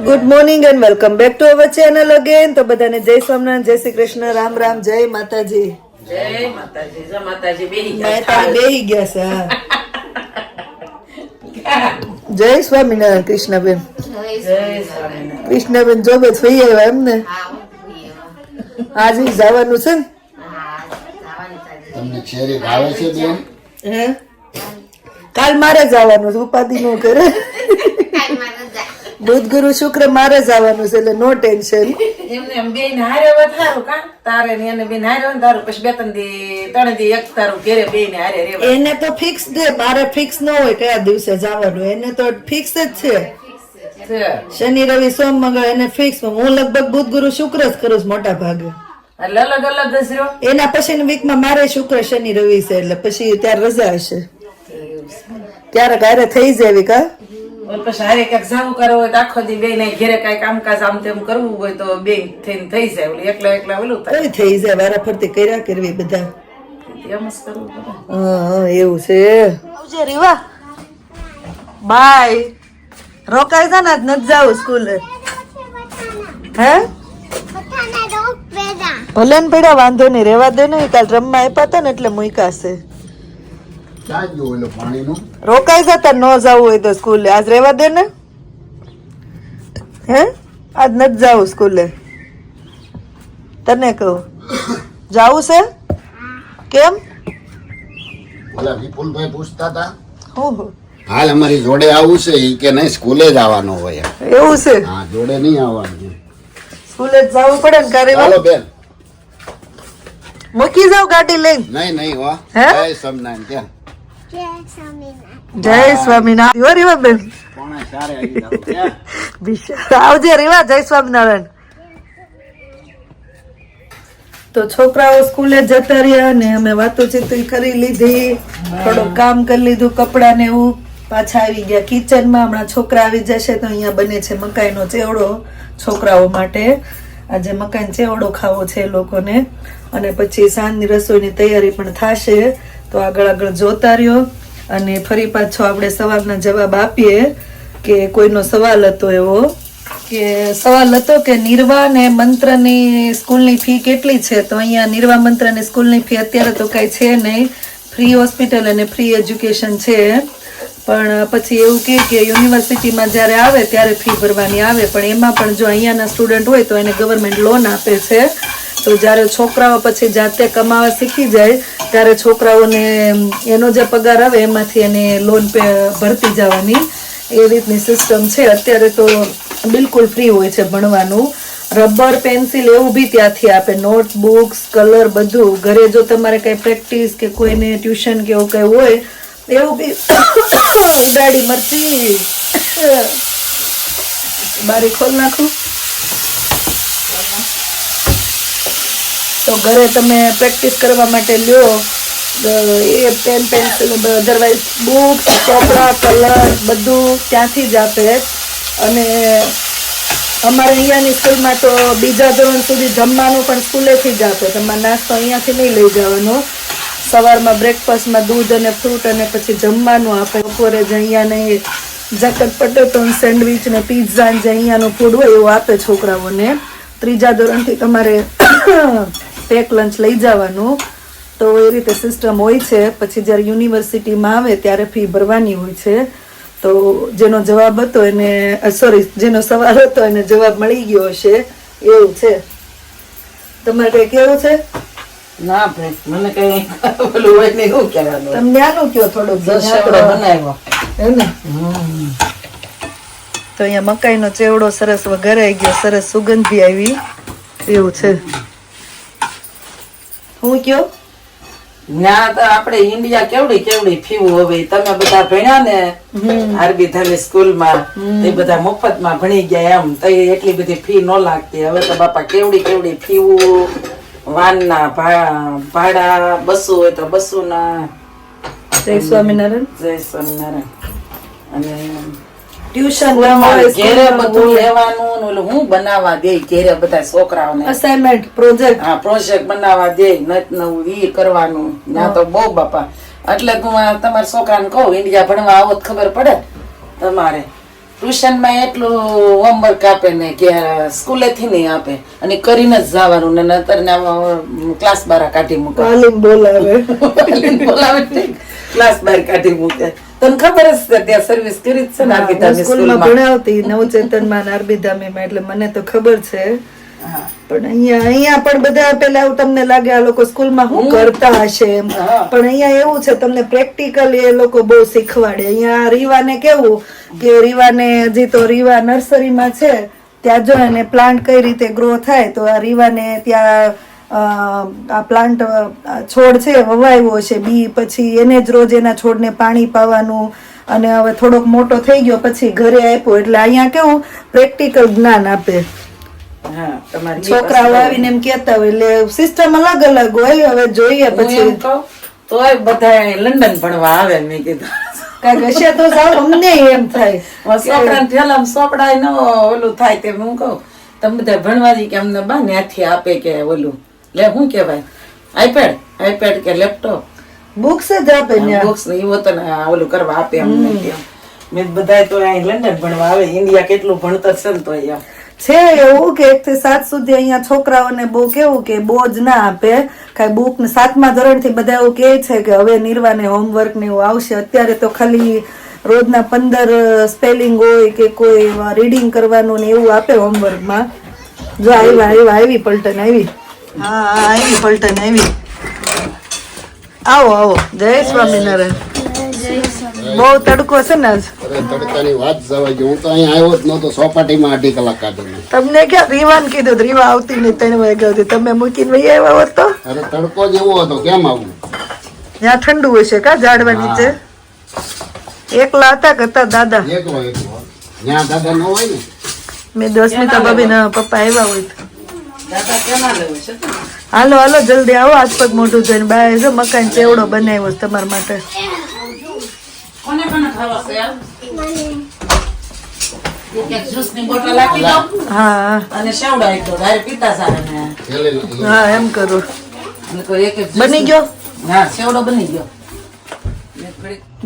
Good morning and welcome back to our channel again. તો બધાને જય સ્વામિનારાયણ, જય શ્રી કૃષ્ણ, રામ રામ, જય માતાજી. જય માતાજી. જો માતાજી બેહી બેહી ગયા છે. હા, જય સ્વામિનારાયણ કૃષ્ણબેન. કૃષ્ણબેન જોબે થઈ આવ્યા એમ ને? આજે જવાનું છે ને? તમને શેરી ભાવે છે બેન? હે, કાલ મારે જવાનું છે, ઉપાધિ નો કરે. બુધ ગુરુ શુક્ર મારે જવાનું છે એટલે નો ટેન્શન. એમને એમ બેન હારે વધારો કા તારે ને એને બેન હારે વધારો પછી બે ત્રણ દી એક તારું ઘેરે બેન હારે રેવા. એને તો ફિક્સ દે, મારે ફિક્સ ન હોય કયા દિવસે જવાનું. એને તો ફિક્સ જ છે. શનિ રવિ સોમ મંગળ એને ફિક્સ. હું લગભગ બુધ ગુરુ શુક્ર જ કરું છું મોટા ભાગે. એટલે અલગ અલગ જ રહ્યો. એના પછીની વીકમાં મારે શુક્ર શનિ રવિ છે એટલે પછી ત્યારે રજા હશે ત્યારે ઘરે થઈ જાય કા. પછી હારે ક્યાંક જાવું કરવું હોય તો આખો દી બેન ઘેરે કઈ કામકાજ આમ તેમ કરવું હોય તો બેન થઈને થઈ જાય. ઓલી એકલા એકલા ઓલું થાય. કઈ થઈ જાય, વારા ફરતી કર્યા કરવી બધા. એમ જ કરવું પડે. હા એવું છે. આવજે રીવા, બાય. રોકાઈ જા ને, આજ નથી જાવ સ્કૂલે. હે ભલે ને પડ્યા, વાંધો નહીં, રેવા દે ને. કાલ રમવા આપ્યા હતા ને એટલે મૂકાશે. રોકાઈ જતા ન જવું હોય તો સ્કૂલે. આજ રેવા દે ને. હે આજ નથી જાવું સ્કૂલે. તને કહું જાવું છે કેમ? ઓલા વિપુલભાઈ પૂછતા હતા હું હાલ અમારી જોડે આવું છે ઈ કે નહીં સ્કૂલે જ આવવાનું હોય. એવું છે? હા, જોડે નહીં આવવાનું. સ્કૂલે જ જવું પડે ને કારે. હાલો બેન, મૂકી જાવ ગાડી લઈને. નહીં નહીં હો. હે? જય સ્વામિનારાયણ. ક્યાં જય સ્વામિનારાયણ. હો રીવા બેન, પોણા 4 આવી જાવ. ક્યાં આવજે રીવા. જય સ્વામિનારાયણ. તો છોકરાઓ સ્કૂલે જતા રહ્યા ને અમે વાતોચીત કરી લીધી, થોડું કામ કરી લીધું, કપડા ને એવું. પાછા આવી ગયા કિચનમાં. હમણાં છોકરા આવી જશે તો અહીંયા બને છે મકાઈનો ચેવડો છોકરાઓ માટે. આજે મકાઈનો ચેવડો ખાવો છે એ લોકોને. અને પછી સાંજની રસોઈની તૈયારી પણ થશે. તો આગળ જોતા રહ્યો. અને ફરી પાછો આપણે સવારના જવાબ આપીએ કે કોઈનો સવાલ હતો એવો કે સવાલ હતો કે નિર્વા ને મંત્રની સ્કૂલની ફી કેટલી છે? તો અહીંયા નિર્વા મંત્રની સ્કૂલની ફી અત્યારે તો કાંઈ છે નહીં. ફ્રી હોસ્પિટલ અને ફ્રી એજ્યુકેશન છે. પણ પછી એવું કે યુનિવર્સિટીમાં જ્યારે આવે ત્યારે ફી ભરવાની આવે. પણ એમાં પણ જો અહીંયાના સ્ટુડન્ટ હોય તો એને ગવર્મેન્ટ લોન આપે છે. તો જ્યારે છોકરાઓ પછી જાતે કમાવા શીખી જાય ત્યારે છોકરાઓને એનો જે પગાર આવે એમાંથી એને લોન ભરતી જવાની એ રીતની સિસ્ટમ છે. અત્યારે તો બિલકુલ ફ્રી હોય છે ભણવાનું. રબર પેન્સિલ એવું બી ત્યાંથી આપે, નોટબુક્સ કલર બધું. ઘરે જો તમારે કઈ પ્રેક્ટિસ કે કોઈને ટ્યુશન કે એવું કઈ હોય એવું બી દાડી મરચી બારી ખોલ નાખું તો ઘરે તમે પ્રેક્ટિસ કરવા માટે લ્યો એ પેન પેન્સિલ અધરવાઇઝ બુક્સ ચોપડા કલર બધું ત્યાંથી જ આપે. અને અમારે અહીંયાની સ્કૂલમાં તો બીજા ધોરણ સુધી જમવાનું પણ સ્કૂલેથી જ આપે. તમારે નાસ્તો અહીંયાથી નહીં લઈ જવાનો. સવારમાં બ્રેકફાસ્ટમાં દૂધ અને ફ્રૂટ અને પછી જમવાનું આપે. બપોરે જ અહીંયાને જકટ પટેટો સેન્ડવિચ ને પીઝા જે અહીંયાનું ફૂડ હોય એવું આપે છોકરાઓને. ત્રીજા ધોરણથી તમારે પેક લંચ લઈ જવાનું. તો એ રીતે સિસ્ટમ હોય છે. પછી જ્યારે યુનિવર્સિટીમાં આવે ત્યારે ફી ભરવાની હોય છે. તો જેનો જવાબ હતો એને જેનો સવાલ હતો એને જવાબ મળી ગયો હશે એવું છે. તમારે કઈ કેવું છે? ના ભાઈ મને કઈ ઓલું હોય ને શું કહેવાનું. તમને આનું કયો થોડોક બનાવ્યો હે ને. તો અહીંયા મકાઈનો ચેવડો સરસ વઘારાઈ ગયો, સરસ સુગંધી આવી એવું છે. હું કયો ના તો આપણે ઇન્ડિયા કેવડી કેવડી ફીવું હવે. તમે બધા ભણ્યા ને આરબી ધાલી સ્કૂલમાં એ બધા મફતમાં ભણી ગયા એમ તો એટલી બધી ફી ન લાગતી. હવે તો બાપા કેવડી કેવડી ફીવું. વાનના ભાડા 200 હોય તો 200 ના. જય સ્વામિનારાયણ. જય સ્વામિનારાયણ. અને ટ્યુશન ઘેરે બધું લેવાનું ઓલું હું બનાવવા દે ઘેરે બધા છોકરાઓને અસાઇનમેન્ટ પ્રોજેક્ટ. હા, પ્રોજેક્ટ બનાવવા દે નવું ઈ કરવાનું. ના તો બહુ બાપા. એટલે હું તમારા છોકરાને કહું ઇન્ડિયા ભણવા આવો તો ખબર પડે તમારે ટ્યુશનમાં એટલું હોમવર્ક આપે ને કે સ્કૂલેથી નહીં આપે અને કરીને જ જવાનું ને નતર ક્લાસ બાર કાઢી મૂકે વાલીને બોલાવે. બોલાવે ક્લાસ બાર કાઢી મૂકે. તને ખબર જ છે ત્યાં સર્વિસ કરી જ છે ને હું આરબીધામની સ્કૂલમાં સ્કૂલમાં. ભણાવતી નવચેતનમાં ને આરબીધામીમાં, એટલે મને તો ખબર છે. હા. પણ અહીંયા પણ બધા પેલા એવું તમને લાગે આ લોકો સ્કૂલમાં શું કરતા હશે એમ. હા. પણ અહીંયા એવું છે તમને પ્રેક્ટિકલી એ લોકો બહુ શીખવાડે. અહીંયા રીવાને કેવું કે રીવાને હજી તો રીવા નર્સરીમાં છે ત્યાં જો એને પ્લાન્ટ કઈ રીતે ગ્રો થાય તો આ રીવાને ત્યાં આ પ્લાન્ટ છોડ છે વવાયો છે બી, પછી એને જ રોજ એના છોડને પાણી પાવાનું, અને હવે થોડોક મોટો થઈ ગયો પછી ઘરે આપ્યો. એટલે અહીંયા કેવું પ્રેક્ટિકલ જ્ઞાન આપે. હા, તમારી છોકરાઓ આવીને એમ કેતા હોય એટલે સિસ્ટમ અલગ અલગ હોય. હવે જોઈએ હું પછી એમ કહું તોય બધા લંડન ભણવા આવે. મેં કીધું કાંઈક હશે તો સાવ અમને એમ થાય. છોકરાને ઠેલામાં સોપડાય ન ઓલું થાય તેમ હું કહું તમે બધા ભણવા દી કે અમને બા ન્યાથી આપે કે ઓલું લે શું કહેવાય આઈપેડ કે લેપટોપ બુક્સ જ આપે ત્યાં. બોક્સ ને એવો તો ઓલું કરવા આપે અમને કેમ. મેં બધા તો અહીં લંડન ભણવા આવે. ઇન્ડિયા કેટલું ભણતર છે ને તો અહીંયા છે એવું કે 1 થી 7 સુધી અહીંયા છોકરાઓને બહુ કેવું કે બોજ ના આપે કઈ બુક ને. 7મા ધોરણથી બધા એવું કહે છે કે હવે નિર્વાને હોમવર્ક ને એવું આવશે. અત્યારે તો ખાલી રોજના 15 સ્પેલિંગ હોય કે કોઈ રીડિંગ કરવાનું ને એવું આપે હોમવર્કમાં. જો આવી પલટન આવી. હા આવી પલટન આવી. આવો જય સ્વામિનારાયણ. બહુ તડકો છે ને આજ. અરે તડકાની વાત જવા ગઈ. હું તો અહીં આવ્યો જ નહોતો સોપાટીમાં 2.5 કલાક કાઢીને. તમને ક્યાં રીવાન કીધું રીવા આવતી નહીં 3 વાગ્યા સુધી. તમે મૂકીને વહી આવ્યા હોત તો અરે તડકો જ એવો હતો કેમ આવું. ત્યાં ઠંડુ હશે કા ઝાડવા નીચે. એકલા હતા કરતા દાદા. એકલો ત્યાં દાદા ન હોય ને. મેં 10 ભાભી ના પપ્પા આવ્યા હોય તો. દાદા કેના લેવું છે તો? હાલો જલ્દી આવો. હાથ પગ મોઢું જોઈને બાય જો મકાન ચેવડો બનાવ્યો છે તમારા માટે. કોને ખાવા છે યાર? એક જ્યુસ ની બોટલ આપી દો હા અને સેવડો આપી દો. ગાય પીતા સારા ને પેલે હા એમ કરું. અને કોઈ એક એક બની ગયો. હા સેવડો બની ગયો.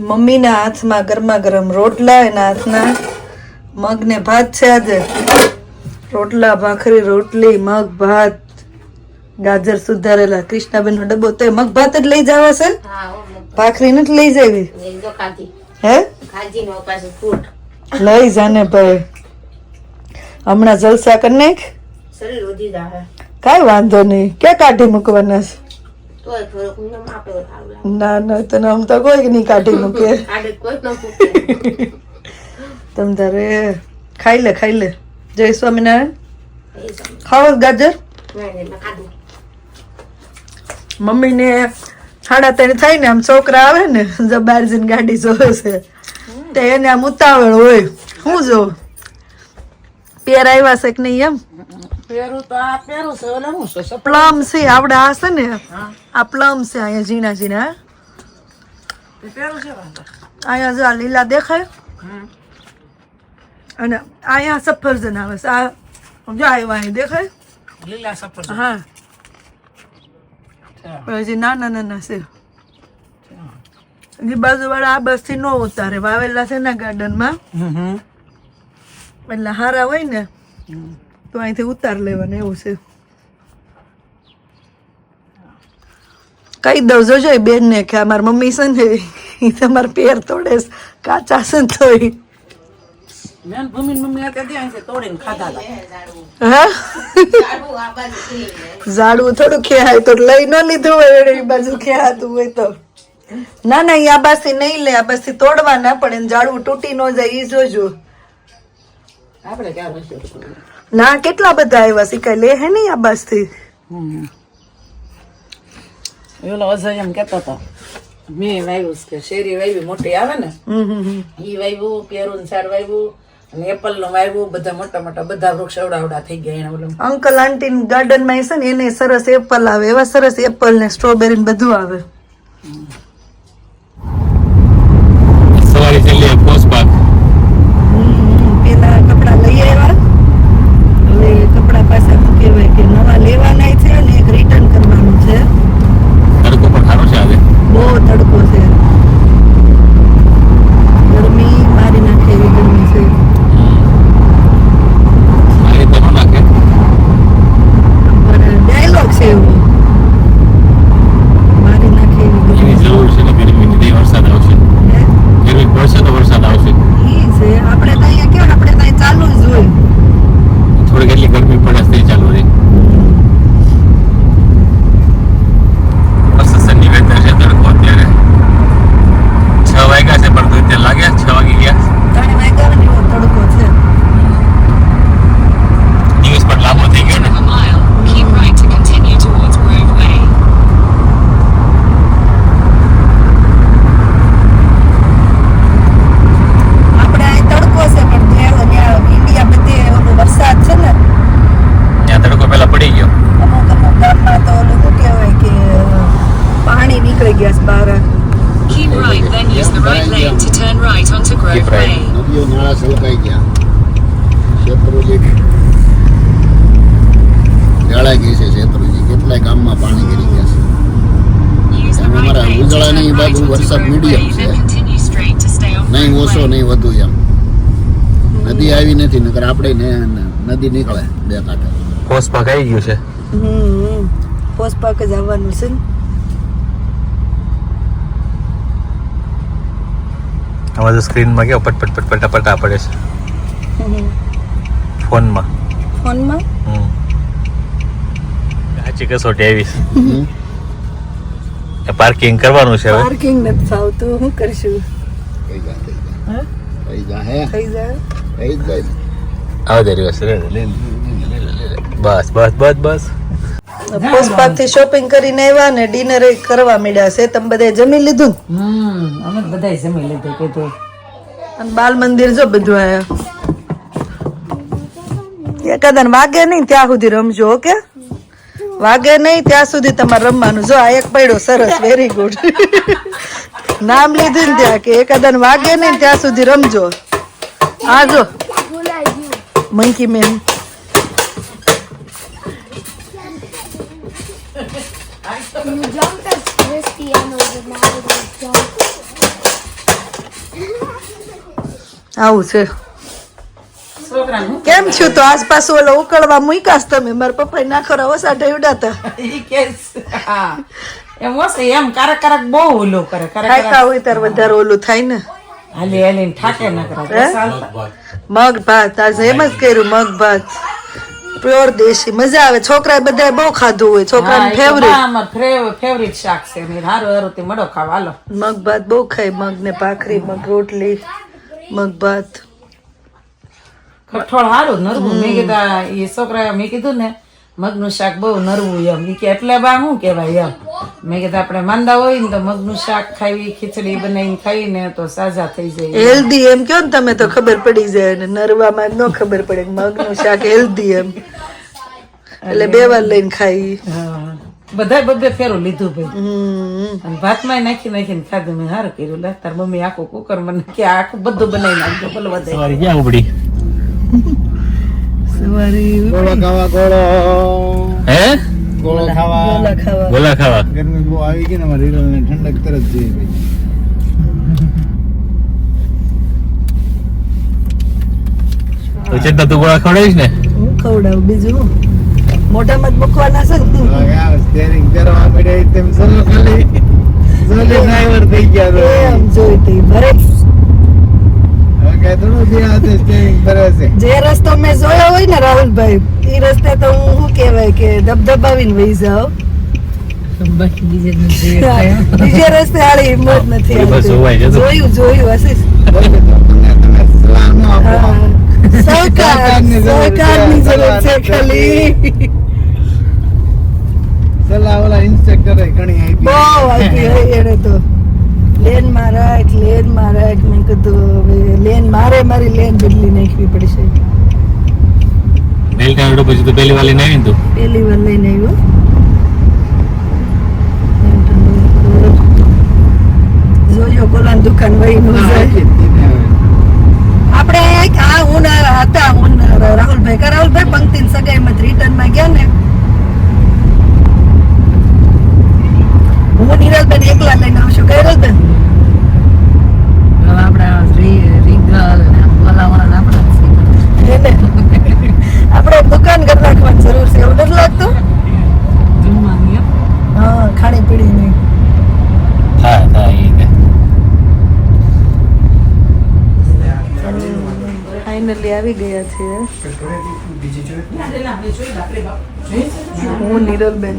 મમ્મીના હાથમાં ગરમા ગરમ રોટલા, એના હાથના મગ ને ભાત છે આજે. રોટલા ભાખરી રોટલી મગ ભાત ગાજર સુધારેલા. કૃષ્ણાબેન નો ડબ્બો તો મગ ભાત જ લઈ જવા છે. ભાખરી નથી લઈ જવી હે? લઈ જાને ભાઈ. હમણાં જલસા કરી નાખ. કાઈ વાંધો નહીં. ક્યાં કાઢી મૂકવાના છે? ના તને આમ તો કોઈ નહીં કાઢી મૂકે. તમ તારે ખાઈ લે. જય સ્વામિનારાયણ. ખાવ ગાજર. મમ્મી ને 3:30 થાય ને આમ છોકરા આવે ને બહાર જઈને ગાડી જોવે છે તો એને આમ ઉતાવળ હોય. શું જો પેર આવ્યા છે કે નહીં એમ. પેરું તો આ પેરું છે ઓલે હું છે પ્લમ છે આવડે આ છે ને આ પ્લમ છે અહીંયા ઝીણા ઝીણા. પેરું છે વાંધો. અહીંયા જો આ લીલા દેખાય અને અહીંયા સફરજન આવે છે. આ જો અહીંયા દેખાય લીલા સફરજન. હા હજી નાના છે. બાજુ વાળા આ બસ થી નો ઉતારે. વાવેલા છે ને ગાર્ડન માં એટલે હારા હોય ને તો અહીંથી ઉતાર લેવાનું એવું છે. કઈ દઉં જોજો બેન ને કે અમારી મમ્મી છે ને એ તમારા પેર તોડે કાચા છે ને તો મેન ભૂમિ મમ્મી આ કદી અહીં તોડીને ખાધા હતા. હા ઝાડવું થોડું ખેહાય તો લઈ ન લીધું હોય એ બાજુ ખેહાતું હોય તો. ના આ બાજથી નહીં લે. આ બાજથી તોડવાના પણ એને ઝાડવું તૂટી ન જાય ઈ જોજો. આપણે ક્યાં રહીશું? ના કેટલા બધા આવ્યા છે કઈ લે હે નહીં આ બાજથી. ઓલો અજય એમ કેતો હતો મેં વાવ્યું કે શેરી વાવી મોટી આવે ને ઈ વાવ્યું, પેરું ઝાડ વાવ્યું અને એપલ નું વાવ્યું. બધા મોટા બધા વૃક્ષ અવડા થઈ ગયા. એને ઓલું અંકલ આંટી ગાર્ડન માં છે ને એને સરસ એપલ આવે. એવા સરસ એપલ ને સ્ટ્રોબેરી ને બધું આવે. સવારે છેલ્લે પોસ્ટપાક પેલા કપડા લઈ આવ્યા. હવે કપડા પાછા શું કહેવાય કે નવા લેવાના છે અને એક રિટર્ન કરવાનું છે. તડકો પણ સારો છે આજે. બહુ તડકો છે. ગરમી મારી નાખે એવી ગરમી છે. મારા. Keep right, then use the right lane to turn right onto Grove Keep right. Way. નદીઓ નાળા છલકાઈ ગયા, શેત્રુંજી જળાઈ ગઈ છે. શેત્રુંજી કેટલાય ગામમાં પાણી ગરી ગયા છે. Use the right અમારા lane to ઉજળાની turn right બાજુ onto વરસાદ Grove medium Way, છે. then continue straight to stay on નહીં Grove ઓછો Way. નહીં વધુ એમ. નદી આવી નથી, નકર આપણે નદી નીકળે બે કાંઠે. પોસ્ટ પાક આવી ગયું છે. પોસ્ટ પાક જ આવવાનું છે ને. આમાં તો સ્ક્રીનમાં કેવો પટ પટ પટ પટા પડે છે ફોનમાં. ફોનમાં સાચી કસોટી આવી હમ. છે. પાર્કિંગ કરવાનું છે હવે. પાર્કિંગ નથી ફાવતું, શું કરશું? થઈ જા, થઈ જા. હા? થઈ જા હે, થઈ જાય. થઈ જ જાય. આવો દે રિવર્સ લે લે બસ બસ બસ બસ. પોસ્ટ પાક થી શોપિંગ કરીને આવ્યા ને ડિનર કરવા માંડ્યા છે. તમે બધા જમી લીધું ને? અમે બધા જમી લીધું કીધું. અને બાલ મંદિર જો બધું આયા. એકાદન વાગે નહીં ત્યાં સુધી રમજો. ઓકે, વાગે નહીં ત્યાં સુધી તમારે રમવાનું. જો આ એક પડ્યો સરસ, વેરી ગુડ. નામ લીધું ને ત્યાં કે એકાદન વાગે નહીં ત્યાં સુધી રમજો. આ જો monkey ma'am. You jumped as Cristiano Ronaldo jumped. આવું છે. છોકરાનું કેમ છું તો આસપાસ ઓલો ઉકળવા મૂકાશ તમે? મારા પપ્પા નાખોરા ઓસા ઢેવડાતા. ઈ કે છે. હા એમ હશે એમ કારક કારક બહુ ઓલું કરે કારક ખાતા હોય ત્યારે વધારે ઓલું થાય ને. હાલી હાલીને ઠાકે ન કરે હે? મગ ભાત આજે એમ જ કર્યું. મગ ભાત પ્યોર દેશી, મજા આવે. છોકરા બધા બહુ ખાધું હોય, છોકરાને ફેવરેટ. ફેવરિટ શાક છે ને હારું હારું તે મડો ખાવા હાલો. મગ ભાત બહુ ખાય. મગ ને ભાખરી, મગ રોટલી, મગ ભાત. કઠોળ હારું નરવું. મેં કીધું એ છોકરા મેં કીધું ને મગનું શાક બહુ નરવું એમ. ઈ કે એટલે બા શું કહેવાય એમ. મેં કીધું આપણે માંદા હોય ને તો મગનું શાક ખાવી, ખીચડી બનાવીને ખાઈને તો સાજા થઈ જાય. હેલ્ધી એમ કયો ને તમે તો ખબર પડી જાય ને. નરવામાં ન ખબર પડે કે મગનું શાક હેલ્ધી એમ. એટલે બે વાર લઈને ખાઈ. હા બધા બબે ફેરું લીધું ભાઈ. હમ. અને ભાતમાં નાખી નાખીને ખાધું. મેં સારું કર્યું. લે તાર મમ્મી આખું કુકર મને કે આખું બધું બનાવી નાખજો ભલે વધારે. સવારે ક્યાં ઉપડી સવારે ગોળો ખાવા ગોળો હે ગોળો ખાવા ગોલા ખાવા. ગોલા ખાવા. ગરમી બહુ આવી ગઈ ને અમારે હીરોને ઠંડક તરત જોઈએ ભાઈ. તો ચેતના તું ગોળા ખવડાવીશ ને? હું ખવડાવું બીજું હું? મોઢામાં જ મૂકવાના છે ને. હવે આ સ્ટેરિંગ કરવા મળ્યા તેમ સલો ખાલી સલો ડ્રાઈવર થઈ ગયા તો એમ જોઈ તે ભરે. હવે કઈ થોડું જે હાથે સ્ટેરિંગ કરે છે જે રસ્તો મેં જોયો હોય ને રાહુલભાઈ, એ રસ્તે તો હું શું કહેવાય કે ધબધબાવીને વહી જાઉં. બીજે રસ્તે આળી હિંમત નથી એ બસ આવતી. જોવાય જતું. જોયું આશીષ. બોલે તો તમે સલાહ ન આપો હા. સહકારની જરૂર છે ખાલી. સલાહ ઓલા ઇન્સ્ટ્રક્ટરે ઘણી આપી બહુ આપી હોય એને તો. લેન માં રાખ. મેં કીધું હવે લેન મારી લેન બદલી નાખવી પડશે. બેલ ટાઈમ પછી તો પહેલી વાલી નહીં તું. પેલી વાર લઈને આવ્યો. જોયો કોલાની દુકાન વહી નો જાય. આપણે આ ઉનાળા હતા રાહુલભાઈ પંક્તિ સગાઈમાં રિટર્ન માં ગયા ને, હું નિરલબેન એકલા લઈને આવશું. કઈ રલબેન આપણે દુકાન કરી નાખવાની જરૂર છે એવું નથી લાગતું? હા, ખાણી પીણી નહીં. હા એ કે ફાઇનલી આવી ગયા છે હું નિરલબેન.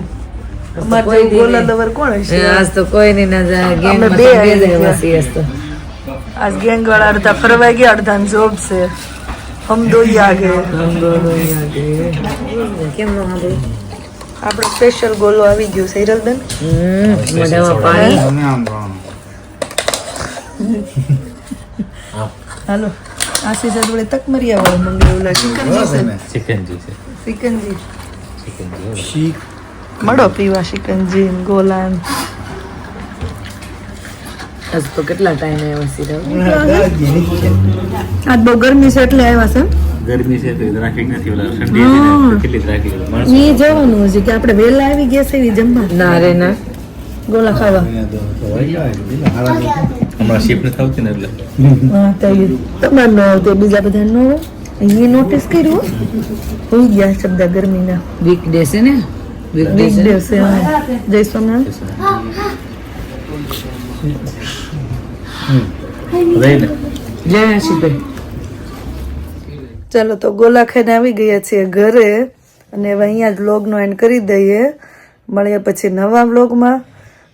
અમારે જેવું ગોલા લવર કોણ હશે? આજ તો કોઈ નહીં ના જાય ગેંગ અમે માં બે તો આવી બે ગયા. જવા છીએ આજ તો. આજ ગેંગ વાળા અડધા ફરવા ગયા, અડધા જોબ છે. હમ દો ही आ गए. કેમ નો સાંભળ્યું? આપણો સ્પેશિયલ ગોલો આવી ગયો છે હિરલબેન. મોઢામાં પાણી. મને આમ ભાવનું. હાલો આશીષ જોડે તકમરિયા વાળું મંગાવ્યું લાગે. ચિકનજી છે. સિકંજી ચિકનજી શીખ મળો પીવા. સિકંજી ને ગોલા ને. આજ તો કેટલા ટાઈમ આવ્યા સીધા આજ બહુ ગરમી છે એટલે આવ્યા છે ગરમી છે તો ટ્રાફિક નથી ઓલા ઠંડી છે ને તો કેટલી ટ્રાફિક માણસો એ જવાનું છે કે આપણે વહેલા આવી ગયા છે એવી જમવા ના રે ના ગોલા ખાવા હમણાં શિફ્ટ નથી આવતી ને એટલે હા તો એ તમારે ન આવતો બીજા બધા ન હોય એ નોટિસ કર્યું હોઈ ગયા શબ્દ ગરમીના વીક ડે છે ને વીક ડે વીક છે ડે છે હા. જય સોમનાથ રહીને જય આશીભાઈ ચાલો તો ગોલા ખાઈને આવી ગયા છીએ ઘરે અને હવે અહીંયા જ વ્લોગનો એન્ડ કરી દઈએ મળીએ પછી નવા વ્લોગમાં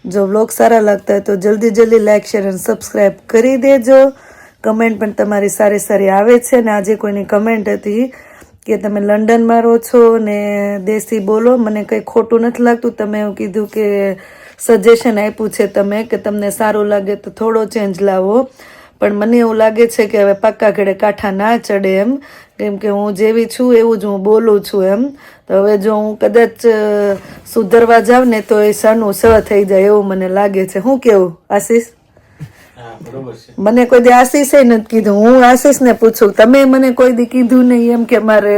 જો વ્લોગ સારા લાગતા હોય તો જલ્દી લાઈક શેર અને સબસ્ક્રાઈબ કરી દેજો કમેન્ટ પણ તમારી સારી સારી આવે છે ને આજે કોઈની કમેન્ટ હતી કે તમે લંડનમાં રહો છો ને દેશી બોલો મને કંઈ ખોટું નથી લાગતું તમે એવું કીધું કે સજેશન આપ્યું છે તમે કે તમને સારું લાગે તો થોડો ચેન્જ લાવો પણ મને એવું લાગે છે કે હવે પાક્કા ઘડે કાંઠા ના ચડે એમ કેમ કે હું જેવી છું એવું જ હું બોલું છું એમ તો હવે જો હું કદાચ સુધરવા જાઉં ને તો એ સનું સ થઈ જાય એવું મને લાગે છે શું કેવું આશીષ મને કોઈ દી આશીષે નથી કીધું હું આશીષને પૂછું તમે મને કોઈ દી કીધું નહીં એમ કે મારે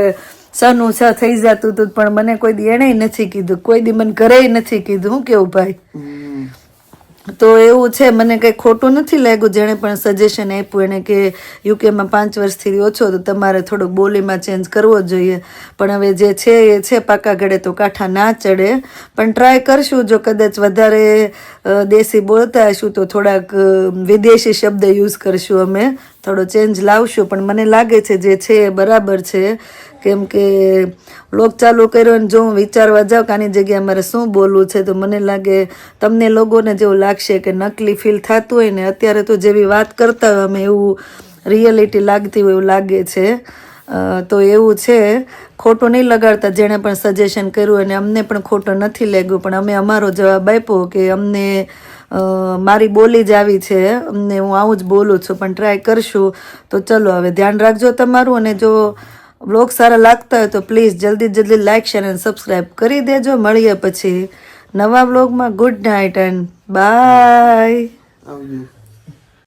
સનું સ થઈ જતું હતું પણ મને કોઈ દી એણે નથી કીધું કોઈ દી મને ઘરે નથી કીધું શું કેવું ભાઈ તો એવું છે મને કંઈ ખોટું નથી લાગ્યું જેણે પણ સજેશન આપ્યું એને કે યુકેમાં 5 વર્ષથી ઓછો તો તમારે થોડુંક બોલીમાં ચેન્જ કરવો જોઈએ પણ હવે જે છે એ છે પાકા ગળે તો કાંઠા ના ચડે પણ ટ્રાય કરશું જો કદાચ વધારે દેશી બોલતા હશું તો થોડાક વિદેશી શબ્દ યુઝ કરશું અમે થોડો ચેન્જ લાવશું પણ મને લાગે છે જે છે એ બરાબર છે કેમ કે વ્લોગ ચાલુ કર્યો અને જો હું વિચારવા જાઉં કે આની જગ્યાએ મારે શું બોલવું છે તો મને લાગે તમને લોકોને જેવું લાગશે કે નકલી ફીલ થતું હોય ને અત્યારે તો જેવી વાત કરતા હોય અમે એવું રિયાલિટી લાગતી હોય એવું લાગે છે તો એવું છે ખોટું નહીં લગાડતા જેણે પણ સજેશન કર્યું અને અમને પણ ખોટું નથી લાગ્યું પણ અમે અમારો જવાબ આપ્યો કે અમને મારી બોલી જ આવી છે અમને હું આવું જ બોલું છું પણ ટ્રાય કરશું તો ચલો હવે ધ્યાન રાખજો તમારું અને જો વ્લોગ સારા લાગતા હોય તો પ્લીઝ જલ્દી લાઈક શેર અને સબસ્ક્રાઈબ કરી દેજો મળીએ પછી નવા વ્લોગમાં ગુડ નાઇટ એન્ડ બાય